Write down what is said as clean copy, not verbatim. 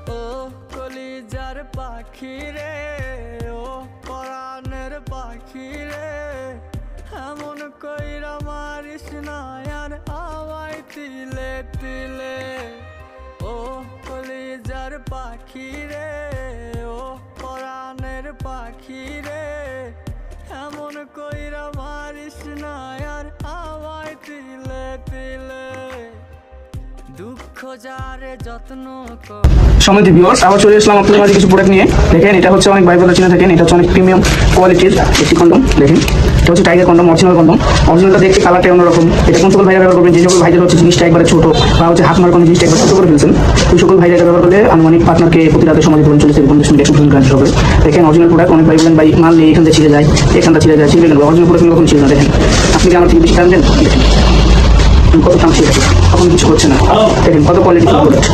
ও কলিজার পাখি রে, ও পরাণের পাখি রে, এমন কইরা মারিস না আর আমায় তিলে তিলে। ও কলিজার পাখি রে, ও পরাণের পাখি রে, এমন কইরা মারিস না আর আমায় তিলে তিলে। দুঃখ যারে যত্ন কর। সমিতি ভিউয়ার্স, আবার চলে আসলাম আপনাদের মাঝে কিছু প্রোডাক্ট নিয়ে। দেখেন, এটা হচ্ছে অনেক ভাই বোনেরা চিনে থাকেন, এটা হচ্ছে অনেক প্রিমিয়াম কোয়ালিটির একটি কন্ডম। দেখেন, এটা হচ্ছে টাইগার কন্ডম, অরিজিনাল কন্ডম। অরিজিনালটা দেখতে কালারটা অন্যরকম। এটা কোন সকল ভাইরা ব্যবহার করবেন, যে সকল ভাইদের হচ্ছে জিনিসটা একবারে ছোট বা হচ্ছে হাত মার কোনো জিনিসটা একবার ছোট করে ফেলছেন, ওই সকল ভাইরা ব্যবহার করলে আনুমানিক পার্টনারকে প্রতি রাতে সময় ধরুন 40 থেকে 50 মিনিট একশো গ্রাম হবে। দেখেন, অরিজিনাল প্রোডাক্ট। অনেক ভাই বলেন ভাই মাল নিয়ে এখান থেকে ছিঁড়ে যায়, এখানটা ছিঁড়ে যায়, ছিঁড়ে গেল। অরিজিনাল প্রোডাক্ট কখন ছিল না। দেখেন, আপনি কি আমার থেকে বেশি টানবেন, কত টান ছিল, তখন কিছু হচ্ছে না। দেখেন কত কোয়ালিটি প্রোডাক্ট।